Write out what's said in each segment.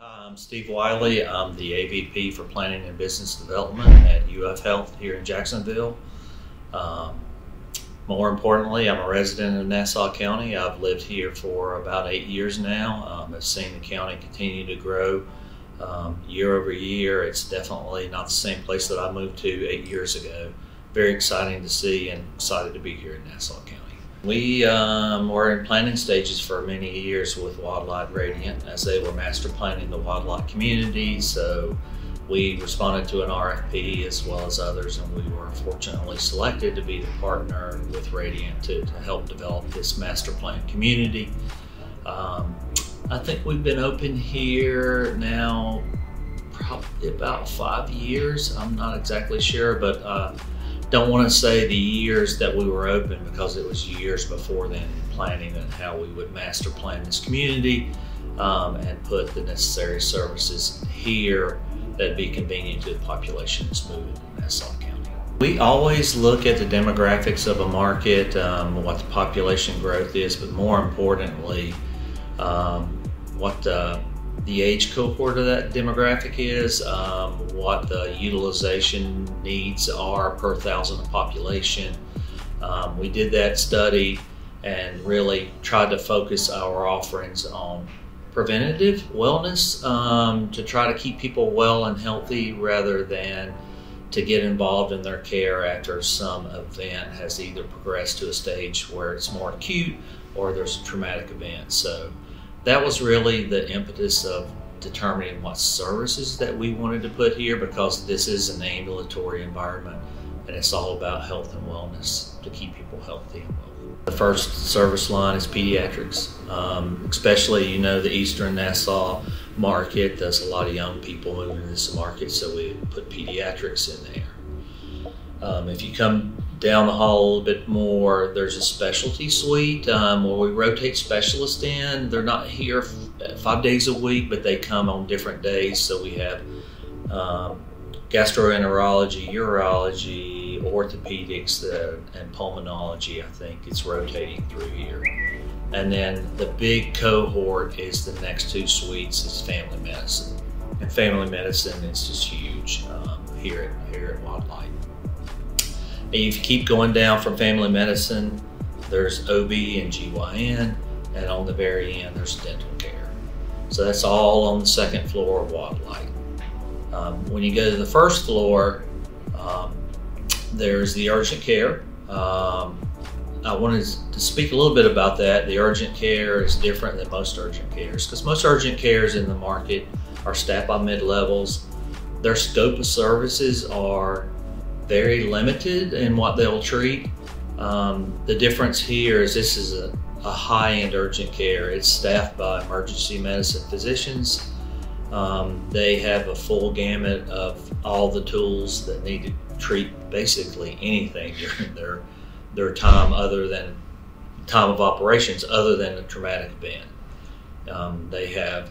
I'm Steve Wiley. I'm the AVP for Planning and Business Development at UF Health here in Jacksonville. More importantly, I'm a resident of Nassau County. I've lived here for about 8 years now. I've seen the county continue to grow year over year. It's definitely not the same place that I moved to 8 years ago. Very exciting to see and excited to be here in Nassau County. We were in planning stages for many years with Wildlight Radiant as they were master planning the wildlife community. So we responded to an RFP as well as others, and we were fortunately selected to be the partner with Radiant to help develop this master plan community. I think we've been open here now probably about 5 years. I'm not exactly sure, but don't want to say the years that we were open because it was years before then in planning and how we would master plan this community and put the necessary services here that'd be convenient to the population that's moving to Nassau County. We always look at the demographics of a market, what the population growth is, but more importantly, what the age cohort of that demographic is, what the utilization needs are per thousand of population. We did that study and really tried to focus our offerings on preventative wellness to try to keep people well and healthy rather than to get involved in their care after some event has either progressed to a stage where it's more acute or there's a traumatic event. So that was really the impetus of determining what services that we wanted to put here, because this is an ambulatory environment and it's all about health and wellness to keep people healthy and well. The first service line is pediatrics, especially the Eastern Nassau market. There's a lot of young people moving to this market, so we put pediatrics in there. If you come down the hall a little bit more, there's a specialty suite where we rotate specialists in. They're not here 5 days a week, but they come on different days. So we have gastroenterology, urology, orthopedics, and pulmonology. I think it's rotating through here. And then the big cohort is the next two suites is family medicine. And family medicine is just huge here at Wildlight. And if you keep going down from family medicine, there's OB and GYN, and on the very end, there's dental care. So that's all on the second floor of Wildlight. When you go to the first floor, there's the urgent care. I wanted to speak a little bit about that. The urgent care is different than most urgent cares because most urgent cares in the market are staffed by mid-levels. Their scope of services are very limited in what they'll treat. The difference here is this is a high-end urgent care. It's staffed by emergency medicine physicians. They have a full gamut of all the tools that need to treat basically anything during their time other than time of operations, other than a traumatic event. They have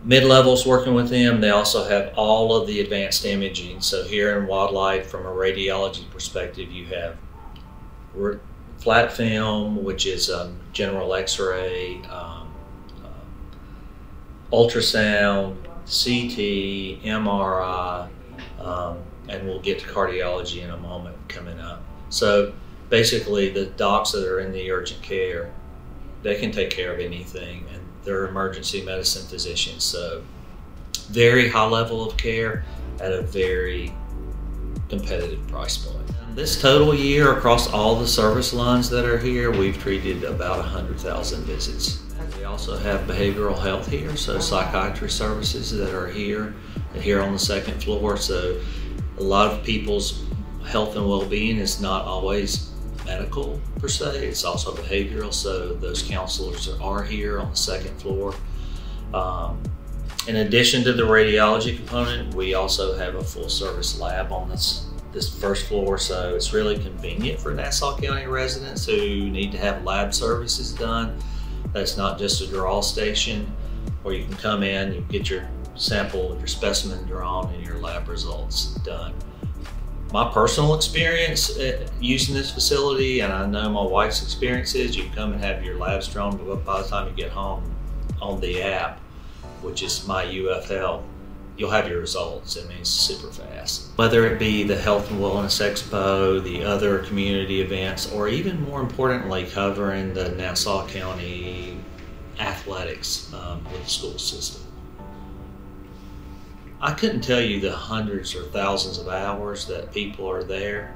mid-levels working with them. They also have all of the advanced imaging. So here in Wildlight, from a radiology perspective, you have flat film, which is general x-ray, ultrasound, CT, MRI, and we'll get to cardiology in a moment coming up. So basically the docs that are in the urgent care, they can take care of anything, and they're emergency medicine physicians. So very high level of care at a very competitive price point. This total year across all the service lines that are here, we've treated about 100,000 visits. We also have behavioral health here, so psychiatry services that are here on the second floor. So a lot of people's health and well-being is not always medical per se, it's also behavioral, so those counselors are here on the second floor. In addition to the radiology component, we also have a full service lab on this first floor, so it's really convenient for Nassau County residents who need to have lab services done. That's not just a draw station where you can come in, you get your sample, your specimen drawn, and your lab results done. My personal experience using this facility, and I know my wife's experience is, you come and have your labs drawn, but by the time you get home on the app, which is my UFL, you'll have your results. I mean, it's super fast. Whether it be the Health and Wellness Expo, the other community events, or even more importantly, covering the Nassau County athletics with the school system. I couldn't tell you the hundreds or thousands of hours that people are there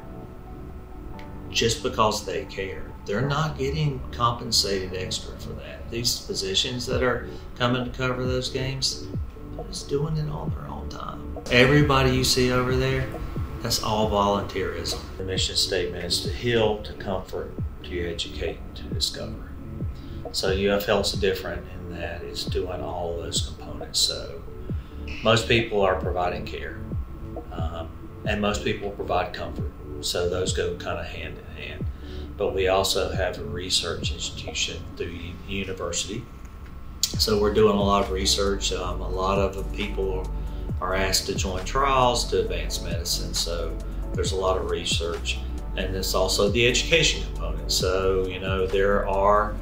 just because they care. They're not getting compensated extra for that. These physicians that are coming to cover those games, they're just doing it on their own time. Everybody you see over there, that's all volunteerism. The mission statement is to heal, to comfort, to educate, to discover. So UFL is different in that it's doing all of those components. So most people are providing care, and most people provide comfort. So those go kind of hand in hand. But we also have a research institution through the university. So we're doing a lot of research. A lot of people are asked to join trials to advance medicine. So there's a lot of research. And it's also the education component. So, you know, there are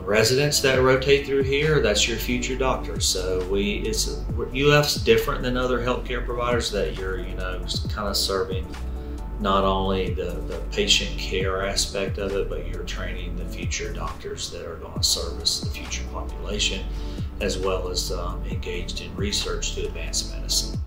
residents that rotate through here. That's your future doctor. So UF's different than other healthcare providers that you're, you know, kind of serving not only the patient care aspect of it, but you're training the future doctors that are going to service the future population, as well as engaged in research to advance medicine.